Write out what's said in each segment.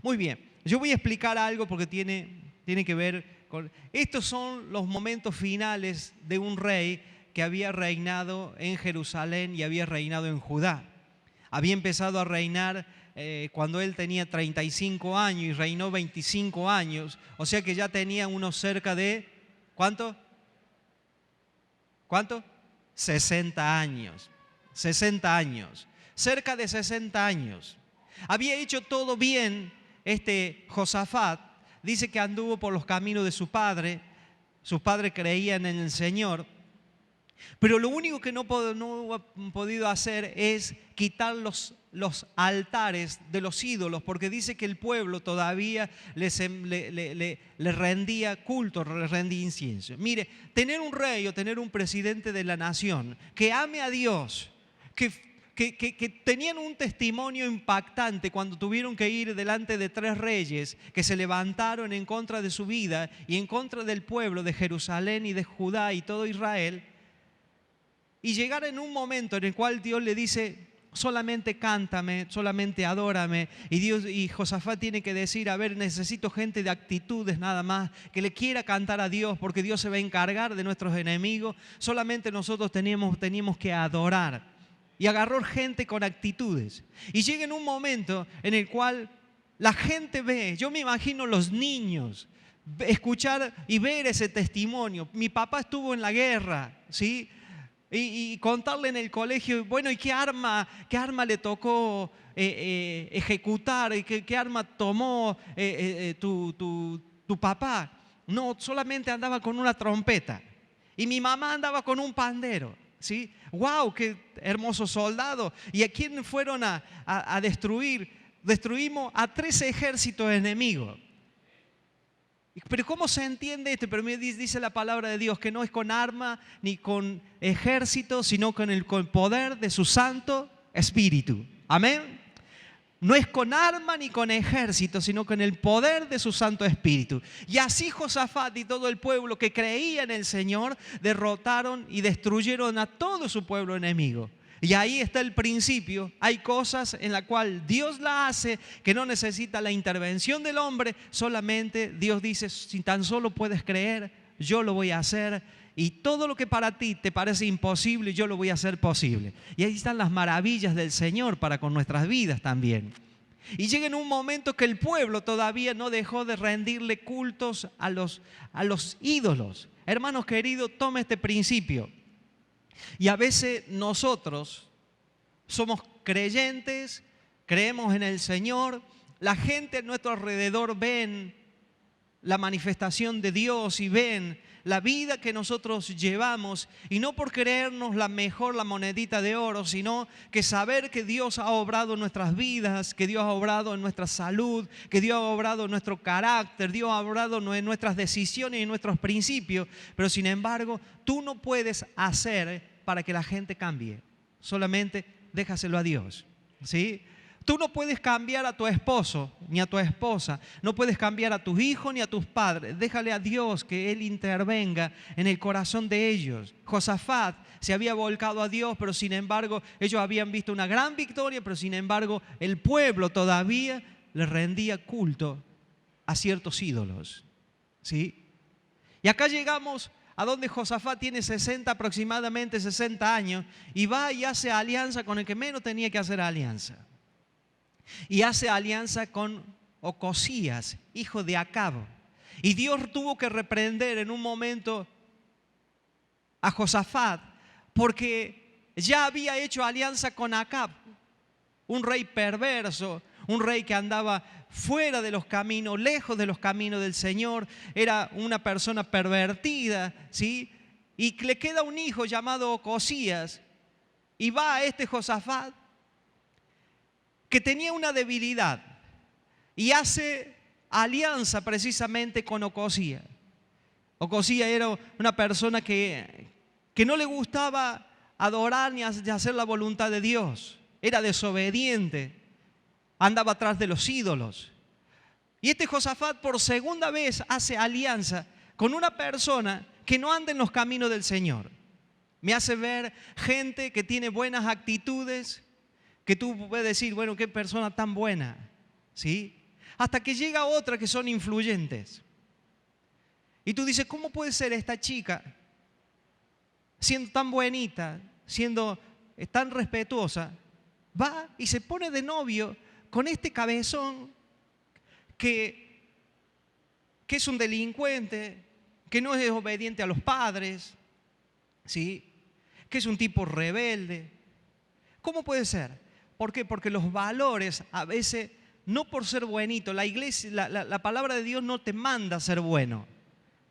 Muy bien, yo voy a explicar algo porque tiene que ver con... Estos son los momentos finales de un rey que había reinado en Jerusalén y había reinado en Judá. Había empezado a reinar cuando él tenía 35 años y reinó 25 años. O sea que ya tenía unos cerca de... ¿Cuánto? ¿Cuánto? 60 años. 60 años. Cerca de 60 años. Había hecho todo bien Josafat. Dice que anduvo por los caminos de su padre. Sus padres creían en el Señor. Pero lo único que no ha podido hacer es quitar los altares de los ídolos, porque dice que el pueblo todavía le rendía culto, le rendía incienso. Mire, tener un rey o tener un presidente de la nación que ame a Dios, que tenían un testimonio impactante cuando tuvieron que ir delante de 3 reyes que se levantaron en contra de su vida y en contra del pueblo de Jerusalén y de Judá y todo Israel. Y llegar en un momento en el cual Dios le dice, solamente cántame, solamente adórame. Y Josafat tiene que decir, a ver, necesito gente de actitudes nada más, que le quiera cantar a Dios, porque Dios se va a encargar de nuestros enemigos. Solamente nosotros teníamos que adorar. Y agarró gente con actitudes. Y llega en un momento en el cual la gente ve, yo me imagino los niños, escuchar y ver ese testimonio. Mi papá estuvo en la guerra, ¿sí? Y contarle en el colegio, bueno, ¿y qué arma le tocó ejecutar? ¿Y qué arma tomó tu papá? No, solamente andaba con una trompeta. Y mi mamá andaba con un pandero. ¿Sí? ¡Wow! ¡Qué hermoso soldado! ¿Y a quién fueron a destruir? Destruimos a 3 ejércitos enemigos. Pero ¿cómo se entiende esto? Pero dice la palabra de Dios que no es con arma ni con ejército, sino con el poder de su Santo Espíritu. Amén. No es con arma ni con ejército, sino con el poder de su Santo Espíritu. Y así Josafat y todo el pueblo que creía en el Señor derrotaron y destruyeron a todo su pueblo enemigo. Y ahí está el principio. Hay cosas en las cuales Dios la hace que no necesita la intervención del hombre. Solamente Dios dice, si tan solo puedes creer, yo lo voy a hacer. Y todo lo que para ti te parece imposible, yo lo voy a hacer posible. Y ahí están las maravillas del Señor para con nuestras vidas también. Y llega en un momento que el pueblo todavía no dejó de rendirle cultos a los ídolos. Hermanos queridos, tome este principio. Y a veces nosotros somos creyentes, creemos en el Señor, la gente a nuestro alrededor ven la manifestación de Dios y ven la vida que nosotros llevamos, y no por creernos la monedita de oro, sino que saber que Dios ha obrado en nuestras vidas, que Dios ha obrado en nuestra salud, que Dios ha obrado en nuestro carácter, Dios ha obrado en nuestras decisiones y en nuestros principios. Pero sin embargo, tú no puedes hacer para que la gente cambie, solamente déjaselo a Dios, ¿sí? Tú no puedes cambiar a tu esposo ni a tu esposa, no puedes cambiar a tus hijos ni a tus padres. Déjale a Dios que Él intervenga en el corazón de ellos. Josafat se había volcado a Dios, pero sin embargo ellos habían visto una gran victoria, pero sin embargo el pueblo todavía le rendía culto a ciertos ídolos, ¿sí? Y acá llegamos a donde Josafat tiene aproximadamente 60 años y va y hace alianza con el que menos tenía que hacer alianza. Y hace alianza con Ocosías, hijo de Acab. Y Dios tuvo que reprender en un momento a Josafat porque ya había hecho alianza con Acab, un rey perverso, un rey que andaba fuera de los caminos, lejos de los caminos del Señor. Era una persona pervertida, ¿sí? Y le queda un hijo llamado Ocosías. Y va a Josafat, que tenía una debilidad, y hace alianza precisamente con Ocosías. Ocosías era una persona que no le gustaba adorar ni hacer la voluntad de Dios. Era desobediente, andaba atrás de los ídolos. Y Josafat por segunda vez hace alianza con una persona que no anda en los caminos del Señor. Me hace ver gente que tiene buenas actitudes, que tú puedes decir, bueno, qué persona tan buena, ¿sí? hasta que llega otra que son influyentes. Y tú dices, ¿cómo puede ser esta chica, siendo tan bonita, siendo tan respetuosa, va y se pone de novio con este cabezón que es un delincuente, que no es obediente a los padres, ¿sí? Que es un tipo rebelde? ¿Cómo puede ser? ¿Por qué? Porque los valores a veces, no por ser buenito, la iglesia, la palabra de Dios no te manda a ser bueno,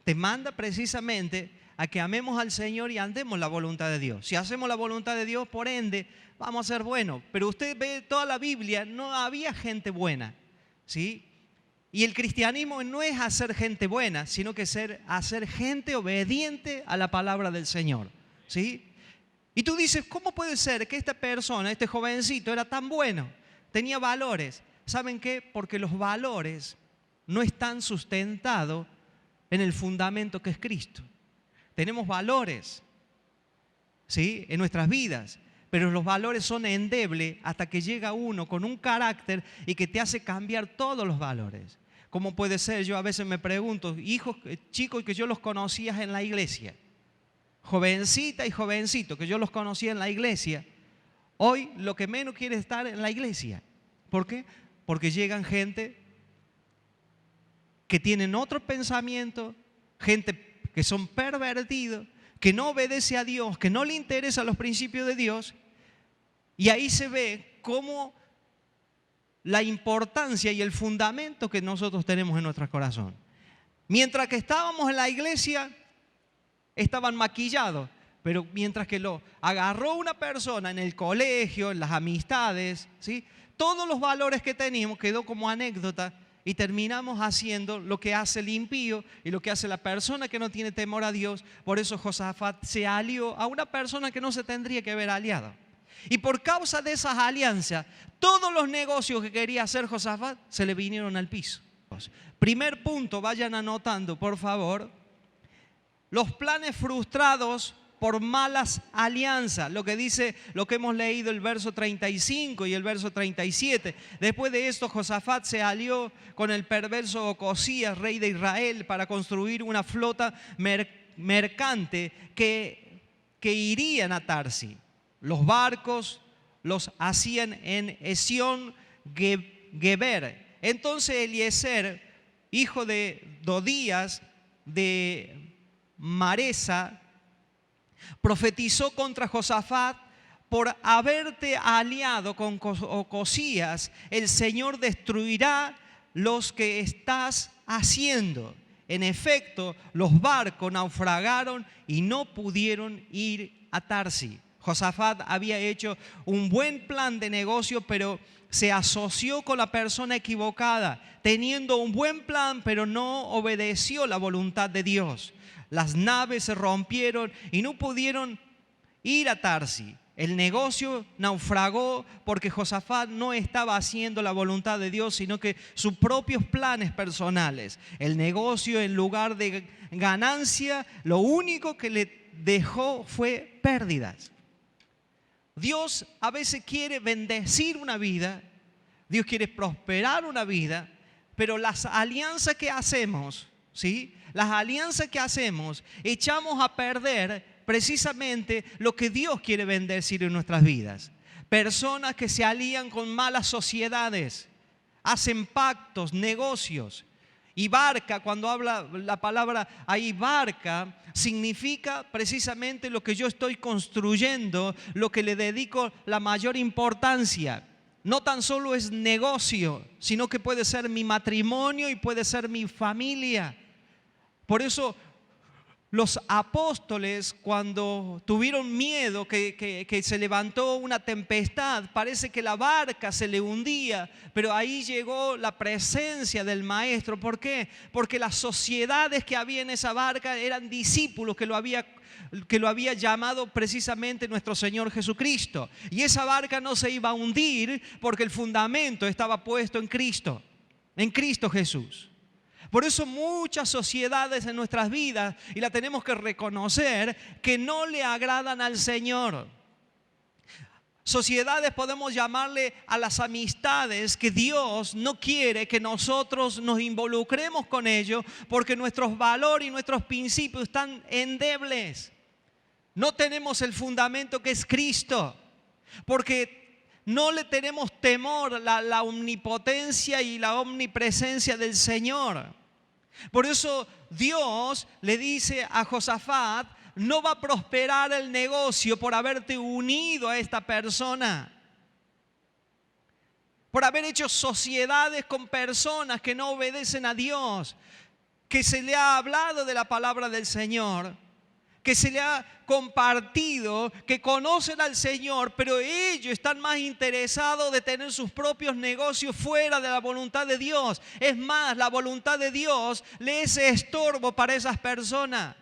te manda precisamente a que amemos al Señor y andemos la voluntad de Dios. Si hacemos la voluntad de Dios, por ende, vamos a ser buenos. Pero usted ve toda la Biblia, no había gente buena, ¿sí? Y el cristianismo no es hacer gente buena, sino que hacer gente obediente a la palabra del Señor, ¿sí? Y tú dices, ¿cómo puede ser que esta persona, este jovencito, era tan bueno? Tenía valores. ¿Saben qué? Porque los valores no están sustentados en el fundamento que es Cristo. Tenemos valores, ¿sí?, en nuestras vidas, pero los valores son endebles hasta que llega uno con un carácter y que te hace cambiar todos los valores. ¿Cómo puede ser? Yo a veces me pregunto, hijos, chicos que yo los conocía en la iglesia, jovencita y jovencito que yo los conocía en la iglesia, hoy lo que menos quiere es estar en la iglesia. ¿Por qué? Porque llegan gente que tienen otro pensamiento, gente que son pervertidos, que no obedece a Dios, que no le interesan los principios de Dios, y ahí se ve cómo la importancia y el fundamento que nosotros tenemos en nuestro corazón. Mientras que estábamos en la iglesia, estaban maquillados, pero mientras que lo agarró una persona en el colegio, en las amistades, ¿sí?, todos los valores que teníamos quedó como anécdota y terminamos haciendo lo que hace el impío y lo que hace la persona que no tiene temor a Dios. Por eso Josafat se alió a una persona que no se tendría que haber aliado. Y por causa de esas alianzas, todos los negocios que quería hacer Josafat se le vinieron al piso. Primer punto, vayan anotando, por favor. Los planes frustrados por malas alianzas, lo que dice, lo que hemos leído el verso 35 y el verso 37. Después de esto, Josafat se alió con el perverso Ocosías, rey de Israel, para construir una flota mercante que irían a Tarsis. Los barcos los hacían en Esión Geber. Entonces Eliezer, hijo de Dodías de Maresa, profetizó contra Josafat: por haberte aliado con Ocosías, el Señor destruirá los que estás haciendo. En efecto, los barcos naufragaron y no pudieron ir a Tarsis. Josafat había hecho un buen plan de negocio, pero se asoció con la persona equivocada, teniendo un buen plan, pero no obedeció la voluntad de Dios. Las naves se rompieron y no pudieron ir a Tarsis. El negocio naufragó porque Josafat no estaba haciendo la voluntad de Dios, sino que sus propios planes personales. El negocio, en lugar de ganancia, lo único que le dejó fue pérdidas. Dios a veces quiere bendecir una vida, Dios quiere prosperar una vida, pero las alianzas que hacemos, ¿sí?, las alianzas que hacemos, echamos a perder precisamente lo que Dios quiere bendecir en nuestras vidas. Personas que se alían con malas sociedades, hacen pactos, negocios. Y barca, cuando habla la palabra ahí barca, significa precisamente lo que yo estoy construyendo, lo que le dedico la mayor importancia. No tan solo es negocio, sino que puede ser mi matrimonio y puede ser mi familia. Por eso los apóstoles, cuando tuvieron miedo que se levantó una tempestad, parece que la barca se le hundía, pero ahí llegó la presencia del Maestro. ¿Por qué? Porque las sociedades que había en esa barca eran discípulos que lo había llamado precisamente nuestro Señor Jesucristo. Y esa barca no se iba a hundir porque el fundamento estaba puesto en Cristo Jesús. Por eso muchas sociedades en nuestras vidas, y la tenemos que reconocer, que no le agradan al Señor. Sociedades podemos llamarle a las amistades que Dios no quiere que nosotros nos involucremos con ellos porque nuestros valores y nuestros principios están endebles. No tenemos el fundamento que es Cristo, porque no le tenemos temor a la omnipotencia y la omnipresencia del Señor. Por eso Dios le dice a Josafat: no va a prosperar el negocio por haberte unido a esta persona, por haber hecho sociedades con personas que no obedecen a Dios, que se le ha hablado de la palabra del Señor, que se le ha compartido, que conocen al Señor, pero ellos están más interesados de tener sus propios negocios fuera de la voluntad de Dios. Es más, la voluntad de Dios le es estorbo para esas personas.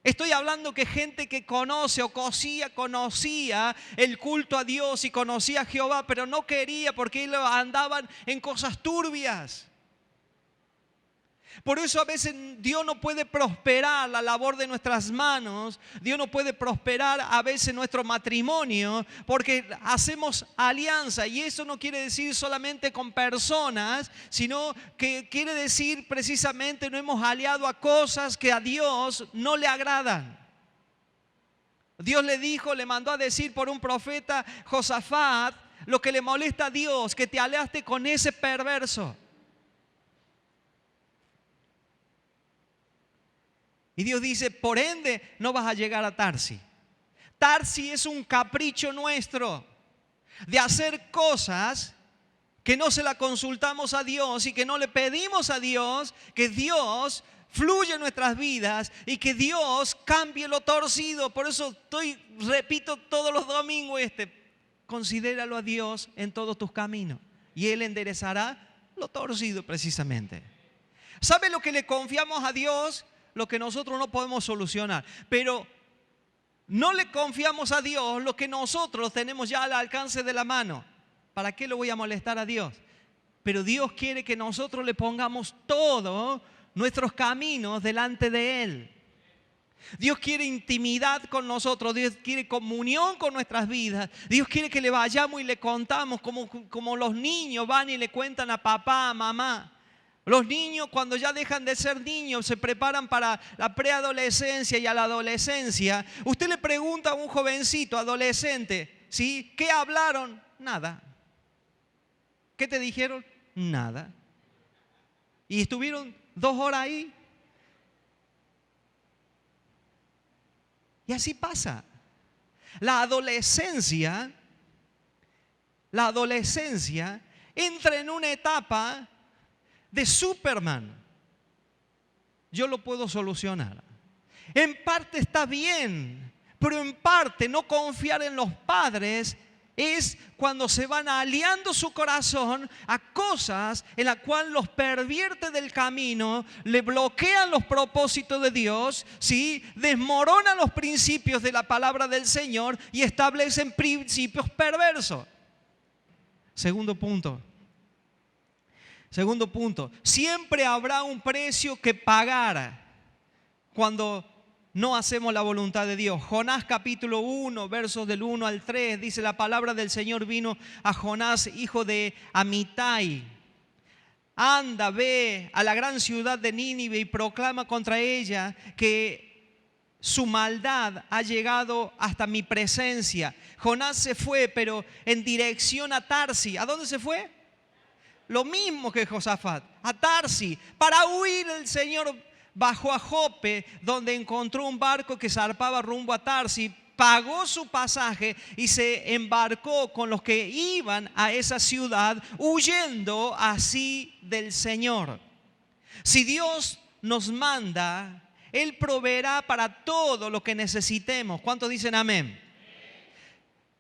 Estoy hablando que gente que conoce o conocía el culto a Dios y conocía a Jehová, pero no quería porque ellos andaban en cosas turbias. Por eso a veces Dios no puede prosperar la labor de nuestras manos, Dios no puede prosperar a veces nuestro matrimonio, porque hacemos alianza, y eso no quiere decir solamente con personas, sino que quiere decir precisamente no hemos aliado a cosas que a Dios no le agradan. Dios le mandó a decir por un profeta, Josafat, lo que le molesta a Dios, que te aliaste con ese perverso. Y Dios dice, por ende, no vas a llegar a Tarsis. Tarsis es un capricho nuestro de hacer cosas que no se la consultamos a Dios y que no le pedimos a Dios que Dios fluya en nuestras vidas y que Dios cambie lo torcido. Por eso repito todos los domingos considéralo a Dios en todos tus caminos y Él enderezará lo torcido precisamente. ¿Sabe lo que le confiamos a Dios? Lo que nosotros no podemos solucionar, pero no le confiamos a Dios lo que nosotros tenemos ya al alcance de la mano. ¿Para qué lo voy a molestar a Dios? Pero Dios quiere que nosotros le pongamos todos nuestros caminos delante de Él. Dios quiere intimidad con nosotros, Dios quiere comunión con nuestras vidas. Dios quiere que le vayamos y le contamos como los niños van y le cuentan a papá, a mamá. Los niños, cuando ya dejan de ser niños, se preparan para la preadolescencia y a la adolescencia. Usted le pregunta a un jovencito, adolescente, ¿sí? ¿Qué hablaron? Nada. ¿Qué te dijeron? Nada. Y estuvieron 2 horas ahí. Y así pasa. La adolescencia entra en una etapa de Superman. Yo lo puedo solucionar. En parte está bien, pero en parte no confiar en los padres es cuando se van aliando su corazón a cosas en las cuales los pervierte del camino, le bloquean los propósitos de Dios, ¿sí? Desmoronan los principios de la palabra del Señor y establecen principios perversos. Segundo punto, siempre habrá un precio que pagar cuando no hacemos la voluntad de Dios. Jonás capítulo 1, versos del 1 al 3, dice: la palabra del Señor vino a Jonás, hijo de Amitai. Anda, ve a la gran ciudad de Nínive y proclama contra ella que su maldad ha llegado hasta mi presencia. Jonás se fue, pero en dirección a Tarsis. ¿A dónde se fue? Lo mismo que Josafat, a Tarsis. Para huir, el Señor bajó a Jope, donde encontró un barco que zarpaba rumbo a Tarsis, pagó su pasaje y se embarcó con los que iban a esa ciudad, huyendo así del Señor. Si Dios nos manda, Él proveerá para todo lo que necesitemos. ¿Cuántos dicen amén?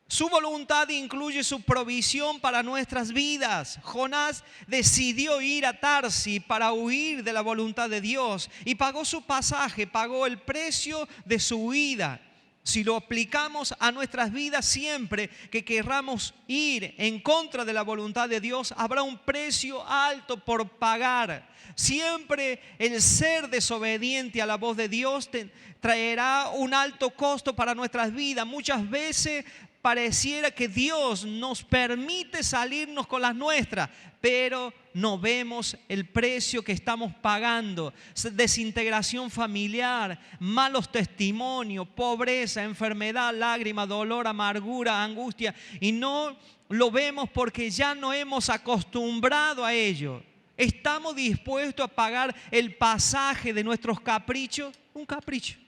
Su voluntad incluye su provisión para nuestras vidas. Jonás decidió ir a Tarsis para huir de la voluntad de Dios y pagó su pasaje, pagó el precio de su huida. Si lo aplicamos a nuestras vidas, siempre que querramos ir en contra de la voluntad de Dios, habrá un precio alto por pagar. Siempre el ser desobediente a la voz de Dios traerá un alto costo para nuestras vidas. Muchas veces pareciera que Dios nos permite salirnos con las nuestras, pero no vemos el precio que estamos pagando. Desintegración familiar, malos testimonios, pobreza, enfermedad, lágrima, dolor, amargura, angustia. Y no lo vemos porque ya no hemos acostumbrado a ello. ¿Estamos dispuestos a pagar el pasaje de nuestros caprichos? Un capricho.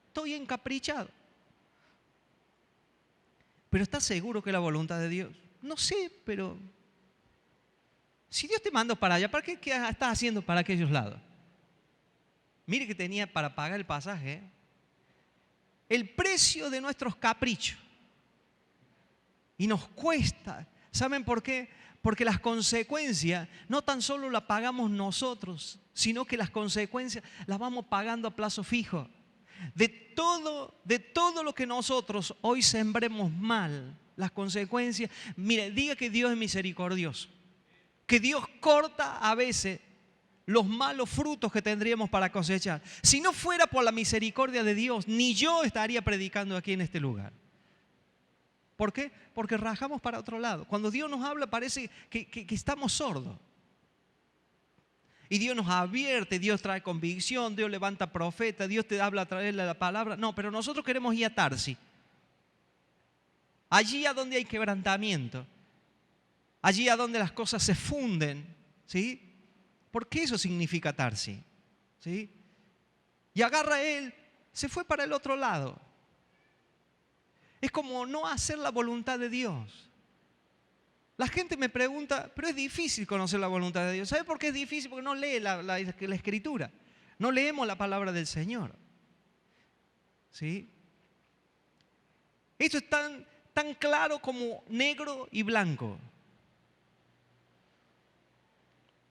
Estoy encaprichado. ¿Pero estás seguro que es la voluntad de Dios? No sé, pero si Dios te mandó para allá, ¿para qué estás haciendo para aquellos lados? Mire que tenía para pagar el pasaje, ¿eh? El precio de nuestros caprichos. Y nos cuesta. ¿Saben por qué? Porque las consecuencias no tan solo las pagamos nosotros, sino que las consecuencias las vamos pagando a plazo fijo. De todo lo que nosotros hoy sembremos mal, las consecuencias, mire, diga que Dios es misericordioso, que Dios corta a veces los malos frutos que tendríamos para cosechar. Si no fuera por la misericordia de Dios, ni yo estaría predicando aquí en este lugar. ¿Por qué? Porque rajamos para otro lado. Cuando Dios nos habla parece que estamos sordos. Y Dios nos advierte, Dios trae convicción, Dios levanta profeta, Dios te habla a través de la palabra. No, pero nosotros queremos ir a Tarsis. Allí a donde hay quebrantamiento. Allí a donde las cosas se funden. ¿Sí? Porque eso significa Tarsis. ¿Sí? Y agarra él, se fue para el otro lado. Es como no hacer la voluntad de Dios. La gente me pregunta, pero es difícil conocer la voluntad de Dios. ¿Sabe por qué es difícil? Porque no lee la Escritura. No leemos la palabra del Señor. ¿Sí? Esto es tan claro como negro y blanco.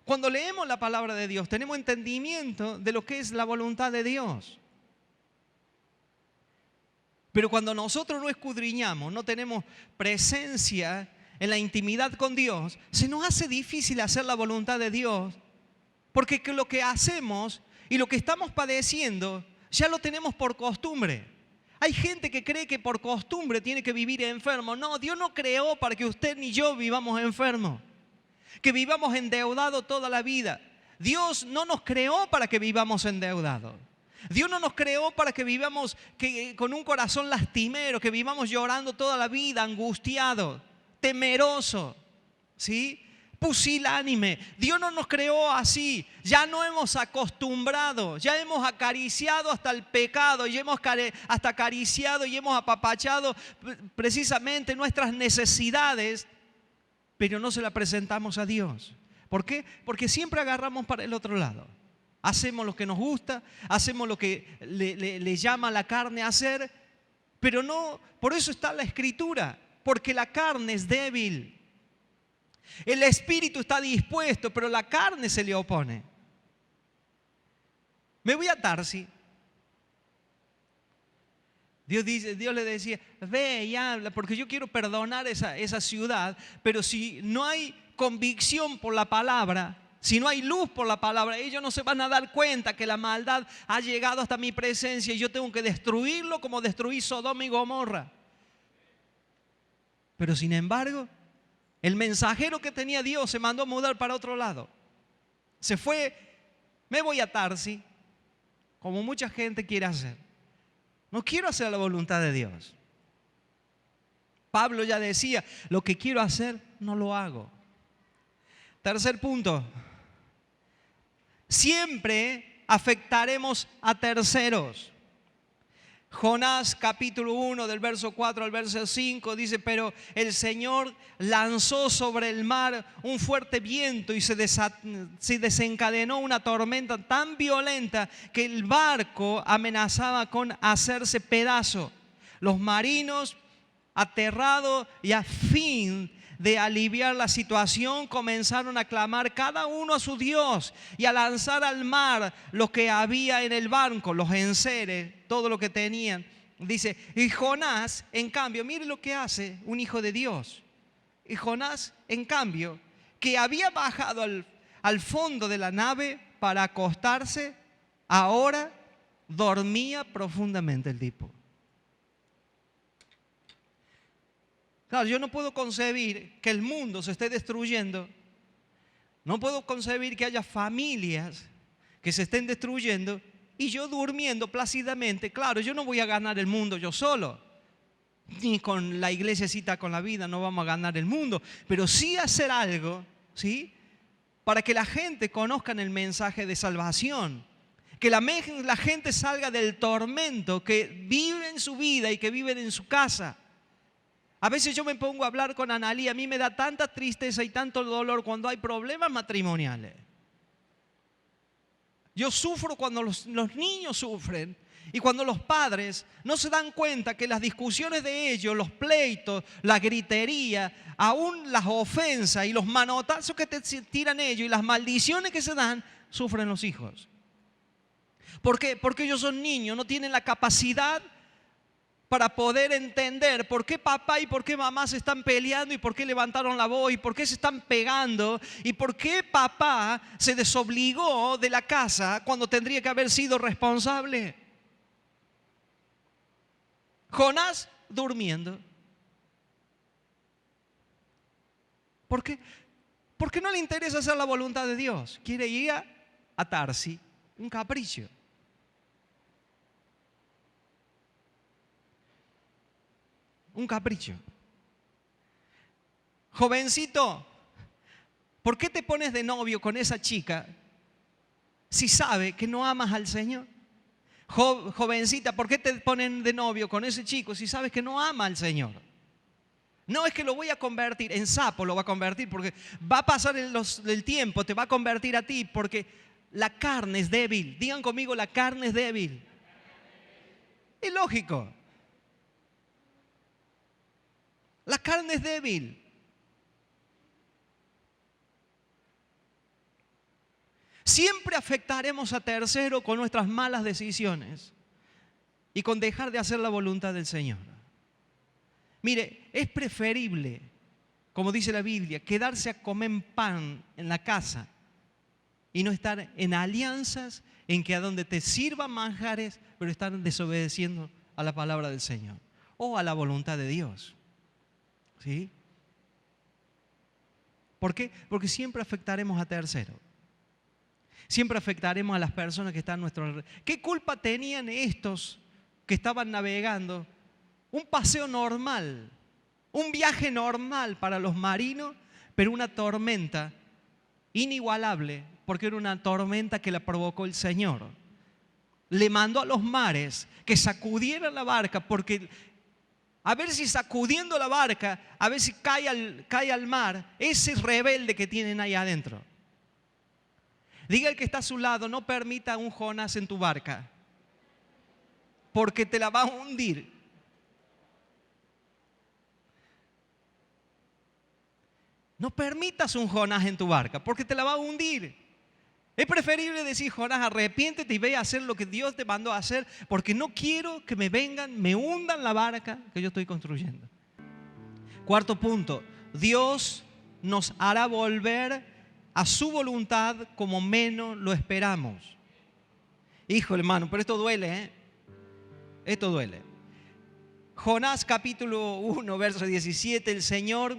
Cuando leemos la palabra de Dios, tenemos entendimiento de lo que es la voluntad de Dios. Pero cuando nosotros no escudriñamos, no tenemos presencia en la intimidad con Dios, se nos hace difícil hacer la voluntad de Dios, porque lo que hacemos y lo que estamos padeciendo ya lo tenemos por costumbre. Hay gente que cree que por costumbre tiene que vivir enfermo. No, Dios no creó para que usted ni yo vivamos enfermos, que vivamos endeudados toda la vida. Dios no nos creó para que vivamos endeudados. Dios no nos creó para que vivamos con un corazón lastimero, que vivamos llorando toda la vida, angustiados, temeroso, ¿sí? Pusilánime. Dios no nos creó así. Ya no hemos acostumbrado, ya hemos acariciado hasta el pecado, ya hemos hasta acariciado y hemos apapachado precisamente nuestras necesidades, pero no se las presentamos a Dios. ¿Por qué? Porque siempre agarramos para el otro lado. Hacemos lo que nos gusta, hacemos lo que le llama a la carne a hacer, pero no, por eso está la Escritura. Porque la carne es débil. El espíritu está dispuesto, pero la carne se le opone. Me voy a Tarsis. Dios le decía, ve y habla, porque yo quiero perdonar esa ciudad, pero si no hay convicción por la palabra, si no hay luz por la palabra, ellos no se van a dar cuenta que la maldad ha llegado hasta mi presencia y yo tengo que destruirlo como destruí Sodoma y Gomorra. Pero sin embargo, el mensajero que tenía Dios se mandó a mudar para otro lado. Se fue, me voy a Tarsis, como mucha gente quiere hacer. No quiero hacer la voluntad de Dios. Pablo ya decía, lo que quiero hacer, no lo hago. Tercer punto, siempre afectaremos a terceros. Jonás capítulo 1 del verso 4 al verso 5 dice, pero el Señor lanzó sobre el mar un fuerte viento y se desencadenó una tormenta tan violenta que el barco amenazaba con hacerse pedazo. Los marinos, aterrados y a fin de aliviar la situación, comenzaron a clamar cada uno a su Dios y a lanzar al mar lo que había en el barco, los enseres, todo lo que tenían. Dice, y Jonás, en cambio, mire lo que hace un hijo de Dios. Y Jonás, en cambio, que había bajado al fondo de la nave para acostarse, ahora dormía profundamente el tipo. Claro, yo no puedo concebir que el mundo se esté destruyendo. No puedo concebir que haya familias que se estén destruyendo y yo durmiendo plácidamente. Claro, yo no voy a ganar el mundo yo solo. Ni con la iglesiacita con la vida no vamos a ganar el mundo. Pero sí hacer algo, ¿sí? Para que la gente conozca el mensaje de salvación. Que la gente salga del tormento que vive en su vida y que viven en su casa. A veces yo me pongo a hablar con Analí, a mí me da tanta tristeza y tanto dolor cuando hay problemas matrimoniales. Yo sufro cuando los niños sufren y cuando los padres no se dan cuenta que las discusiones de ellos, los pleitos, la gritería, aún las ofensas y los manotazos que te tiran ellos y las maldiciones que se dan, sufren los hijos. ¿Por qué? Porque ellos son niños, no tienen la capacidad para poder entender por qué papá y por qué mamá se están peleando y por qué levantaron la voz y por qué se están pegando y por qué papá se desobligó de la casa cuando tendría que haber sido responsable. Jonás durmiendo. ¿Por qué? Porque no le interesa hacer la voluntad de Dios. Quiere ir a Tarsis, un capricho. Un capricho. Jovencito, ¿por qué te pones de novio con esa chica si sabe que no amas al Señor? Jovencita, ¿por qué te ponen de novio con ese chico si sabes que no ama al Señor? No es que lo voy a convertir, en sapo lo va a convertir, porque va a pasar el tiempo, te va a convertir a ti, porque la carne es débil. Digan conmigo, la carne es débil. Es lógico. La carne es débil. Siempre afectaremos a terceros con nuestras malas decisiones y con dejar de hacer la voluntad del Señor. Mire, es preferible, como dice la Biblia, quedarse a comer pan en la casa y no estar en alianzas en que a donde te sirvan manjares, pero estar desobedeciendo a la palabra del Señor o a la voluntad de Dios. ¿Sí? ¿Por qué? Porque siempre afectaremos a terceros. Siempre afectaremos a las personas que están a nuestro alrededor. ¿Qué culpa tenían estos que estaban navegando? Un paseo normal, un viaje normal para los marinos, pero una tormenta inigualable, porque era una tormenta que la provocó el Señor. Le mandó a los mares que sacudieran la barca, porque a ver si sacudiendo la barca, a ver si cae al mar ese rebelde que tienen ahí adentro. Diga el que está a su lado, no permita un Jonás en tu barca, porque te la va a hundir. No permitas un Jonás en tu barca, porque te la va a hundir. Es preferible decir, Jonás, arrepiéntete y ve a hacer lo que Dios te mandó a hacer, porque no quiero que me vengan, me hundan la barca que yo estoy construyendo. Cuarto punto, Dios nos hará volver a su voluntad como menos lo esperamos. Hijo, hermano, pero esto duele, ¿eh? Esto duele. Jonás capítulo 1, verso 17, el Señor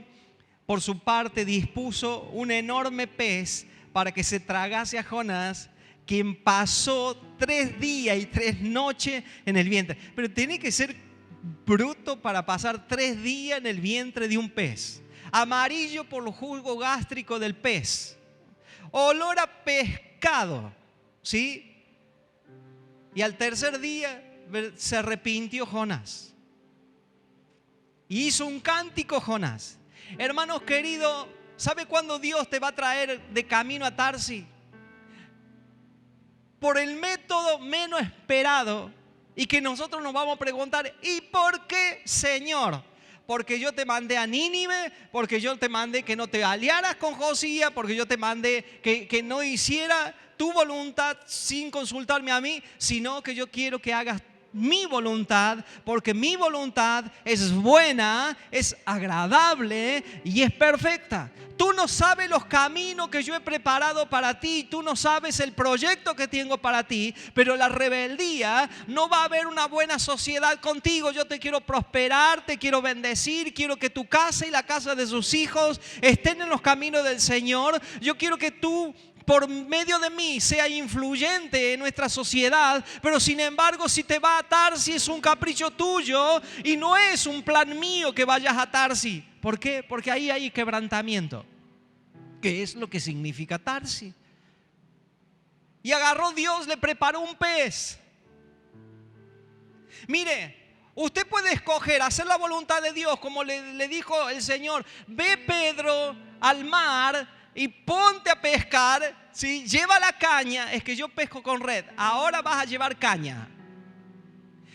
por su parte dispuso un enorme pez para que se tragase a Jonás, quien pasó 3 días y 3 noches en el vientre. Pero tiene que ser bruto para pasar 3 días en el vientre de un pez. Amarillo por los jugos gástricos del pez. Olor a pescado, ¿sí? Y al tercer día se arrepintió Jonás. Y hizo un cántico Jonás. Hermanos queridos, ¿sabe cuándo Dios te va a traer de camino a Tarsis? Por el método menos esperado y que nosotros nos vamos a preguntar, ¿y por qué, Señor? Porque yo te mandé a Nínive, porque yo te mandé que no te aliaras con Josías, porque yo te mandé que no hiciera tu voluntad sin consultarme a mí, sino que yo quiero que hagas mi voluntad, porque mi voluntad es buena, es agradable y es perfecta. Tú no sabes los caminos que yo he preparado para ti, tú no sabes el proyecto que tengo para ti, pero la rebeldía no va a haber una buena sociedad contigo. Yo te quiero prosperar, te quiero bendecir, quiero que tu casa y la casa de sus hijos estén en los caminos del Señor. Yo quiero que tú, por medio de mí, sea influyente en nuestra sociedad, pero sin embargo, si te va a Tarsis es un capricho tuyo y no es un plan mío que vayas a Tarsis. ¿Por qué? Porque ahí hay quebrantamiento. ¿Qué es lo que significa Tarsis? Y agarró Dios, le preparó un pez. Mire, usted puede escoger hacer la voluntad de Dios, como le dijo el Señor: ve, Pedro, al mar y ponte a pescar, ¿sí? Lleva la caña. Es que yo pesco con red, ahora vas a llevar caña.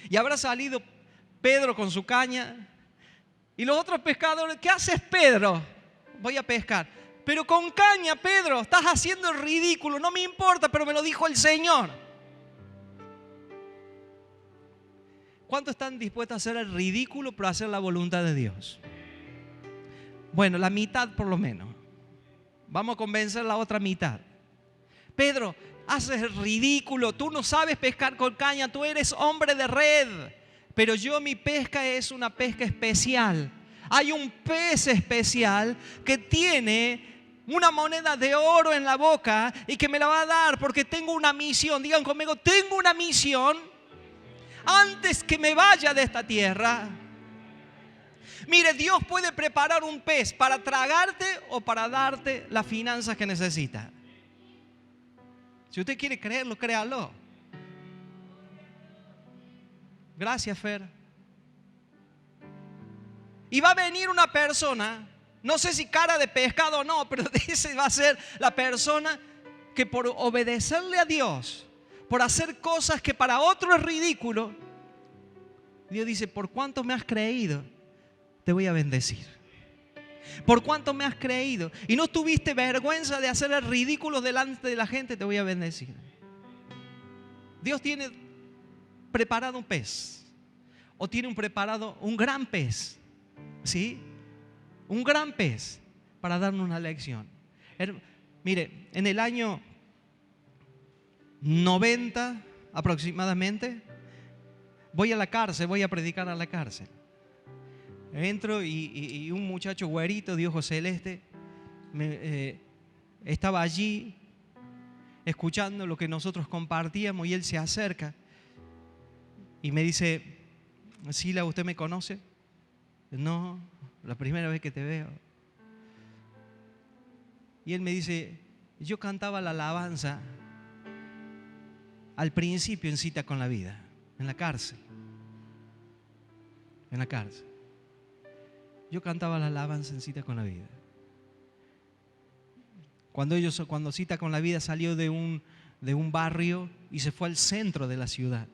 Y habrá salido Pedro con su caña y los otros pescadores: ¿qué haces, Pedro? Voy a pescar. Pero con caña, Pedro, estás haciendo el ridículo. No me importa, pero me lo dijo el Señor. ¿Cuántos están dispuestos a hacer el ridículo para hacer la voluntad de Dios? Bueno, la mitad por lo menos. Vamos a convencer la otra mitad. Pedro, haces el ridículo. Tú no sabes pescar con caña. Tú eres hombre de red. Pero mi pesca es una pesca especial. Hay un pez especial que tiene una moneda de oro en la boca y que me la va a dar porque tengo una misión. Digan conmigo: tengo una misión antes que me vaya de esta tierra. Mire, Dios puede preparar un pez para tragarte o para darte las finanzas que necesita. Si usted quiere creerlo, créalo. Gracias, Fer. Y va a venir una persona, no sé si cara de pescado o no, pero ese va a ser la persona que por obedecerle a Dios, por hacer cosas que para otro es ridículo, Dios dice: por cuánto me has creído, te voy a bendecir. Por cuánto me has creído y no tuviste vergüenza de hacer el ridículo delante de la gente, te voy a bendecir. Dios tiene preparado un pez, o tiene preparado un gran pez, ¿sí? Un gran pez para darnos una lección. Mire, en el año 90 aproximadamente, voy a la cárcel, voy a predicar a la cárcel. Entro y un muchacho güerito de ojos celeste estaba allí escuchando lo que nosotros compartíamos, y él se acerca y me dice: Sila, ¿usted me conoce? No, la primera vez que te veo. Y él me dice: yo cantaba la alabanza al principio en Cita con la Vida, en la cárcel. En la cárcel. Yo cantaba la alabanza en Cita con la Vida. Cuando Cita con la Vida salió de un barrio y se fue al centro de la ciudad,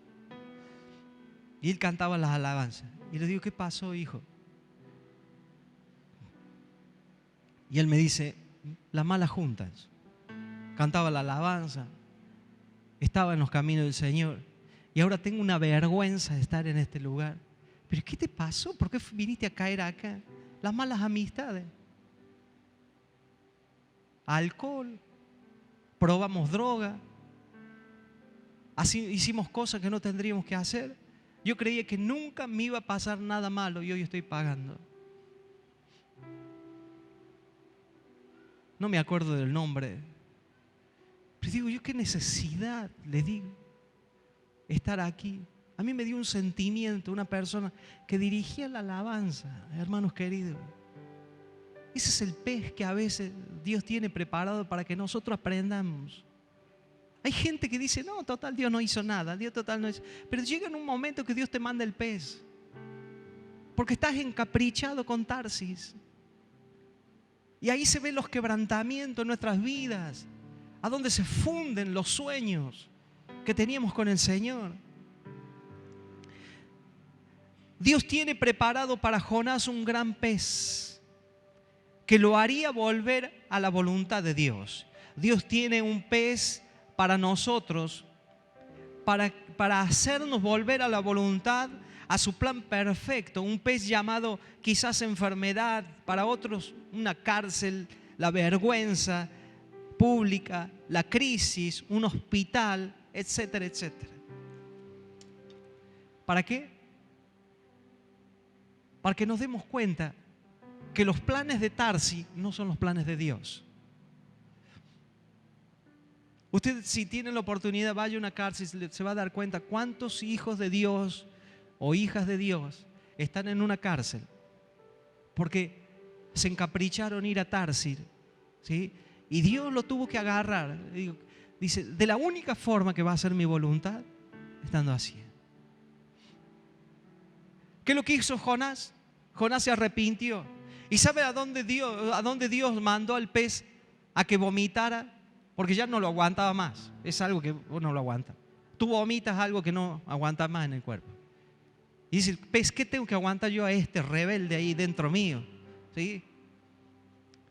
y él cantaba las alabanzas. Y le digo: ¿qué pasó, hijo? Y él me dice: las malas juntas. Cantaba la alabanza, estaba en los caminos del Señor, y ahora tengo una vergüenza de estar en este lugar. ¿Pero qué te pasó? ¿Por qué viniste a caer acá? Las malas amistades. Alcohol. Probamos droga. Así hicimos cosas que no tendríamos que hacer. Yo creía que nunca me iba a pasar nada malo y hoy estoy pagando. No me acuerdo del nombre. Pero digo yo: qué necesidad, le digo, estar aquí. A mí me dio un sentimiento, una persona que dirigía la alabanza, hermanos queridos. Ese es el pez que a veces Dios tiene preparado para que nosotros aprendamos. Hay gente que dice: no, total, Dios no hizo nada, Dios total no hizo. Pero llega en un momento que Dios te manda el pez, porque estás encaprichado con Tarsis. Y ahí se ven los quebrantamientos en nuestras vidas, a donde se funden los sueños que teníamos con el Señor. Dios tiene preparado para Jonás un gran pez que lo haría volver a la voluntad de Dios. Dios tiene un pez para nosotros para hacernos volver a la voluntad, a su plan perfecto. Un pez llamado quizás enfermedad, para otros una cárcel, la vergüenza pública, la crisis, un hospital, etcétera, etcétera. ¿Para qué? Para que nos demos cuenta que los planes de Tarsis no son los planes de Dios. Usted, si tiene la oportunidad, vaya a una cárcel, se va a dar cuenta cuántos hijos de Dios o hijas de Dios están en una cárcel porque se encapricharon ir a Tarsis, ¿sí? Y Dios lo tuvo que agarrar. Dice, de la única forma que va a hacer mi voluntad, estando así. ¿Qué es lo que hizo Jonás? Jonás se arrepintió. ¿Y sabe a dónde Dios mandó al pez a que vomitara? Porque ya no lo aguantaba más. Es algo que vos no lo aguantas. Tú vomitas algo que no aguantas más en el cuerpo. Y dice, pez, ¿qué tengo que aguantar yo a este rebelde ahí dentro mío? ¿Sí?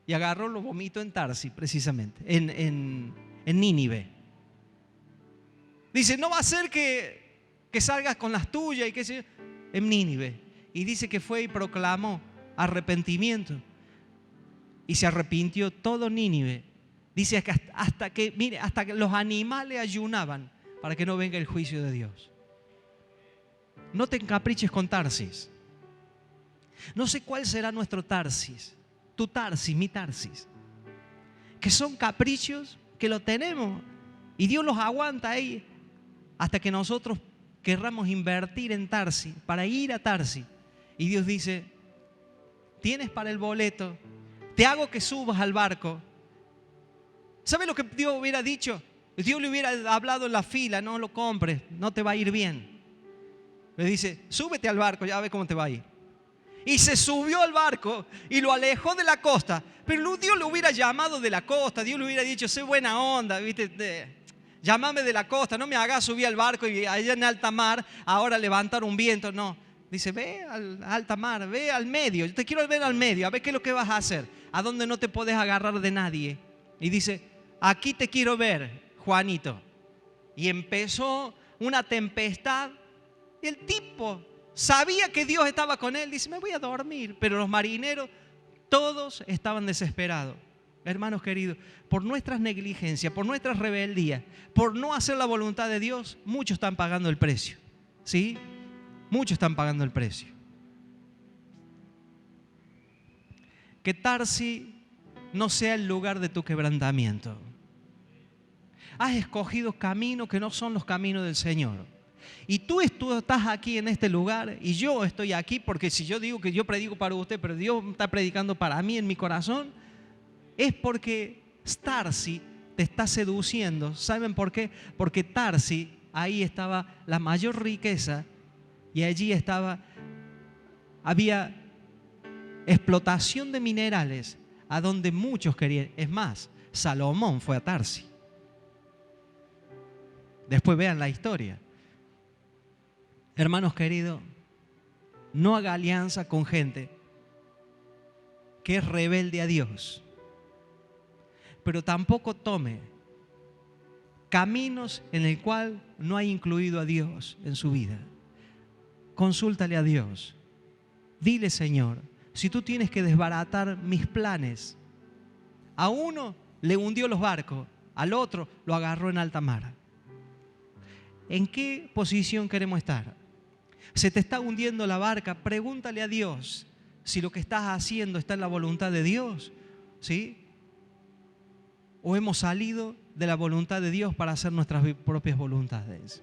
Y agarró, lo vomitó en Tarsis, precisamente, en Nínive. Dice, no va a ser que salgas con las tuyas y qué sé yo, en Nínive. Y dice que fue y proclamó arrepentimiento. Y se arrepintió todo Nínive. Dice que hasta que los animales ayunaban para que no venga el juicio de Dios. No te encapriches con Tarsis. No sé cuál será nuestro Tarsis. Tu Tarsis, mi Tarsis. Que son caprichos que lo tenemos. Y Dios los aguanta ahí hasta que nosotros querramos invertir en Tarsis, para ir a Tarsis. Y Dios dice, tienes para el boleto, te hago que subas al barco. ¿Sabe lo que Dios hubiera dicho? Dios le hubiera hablado en la fila, no lo compres, no te va a ir bien. Le dice, súbete al barco, ya ves cómo te va a ir. Y se subió al barco y lo alejó de la costa. Pero Dios lo hubiera llamado de la costa, Dios le hubiera dicho, sé buena onda, ¿viste? Llámame de la costa, no me hagas subir al barco y allá en alta mar ahora levantar un viento. No, dice, ve a alta mar, ve al medio, yo te quiero ver al medio, a ver qué es lo que vas a hacer, a dónde no te podés agarrar de nadie. Y dice, aquí te quiero ver, Juanito. Y empezó una tempestad y el tipo sabía que Dios estaba con él. Dice, me voy a dormir. Pero los marineros todos estaban desesperados. Hermanos queridos, por nuestras negligencias, por nuestras rebeldías, por no hacer la voluntad de Dios, muchos están pagando el precio. ¿Sí? Muchos están pagando el precio. Que Tarsis no sea el lugar de tu quebrantamiento. Has escogido caminos que no son los caminos del Señor. Y tú estás aquí en este lugar y yo estoy aquí porque si yo digo que yo predico para usted, pero Dios está predicando para mí en mi corazón, es porque Tarsis te está seduciendo. ¿Saben por qué? Porque Tarsis, ahí estaba la mayor riqueza y allí había explotación de minerales a donde muchos querían. Es más, Salomón fue a Tarsis. Después vean la historia. Hermanos queridos, no haga alianza con gente que es rebelde a Dios. Pero tampoco tome caminos en el cual no ha incluido a Dios en su vida. Consúltale a Dios. Dile, Señor, si tú tienes que desbaratar mis planes, a uno le hundió los barcos, al otro lo agarró en alta mar. ¿En qué posición queremos estar? ¿Se te está hundiendo la barca? Pregúntale a Dios si lo que estás haciendo está en la voluntad de Dios, ¿sí? ¿O hemos salido de la voluntad de Dios para hacer nuestras propias voluntades?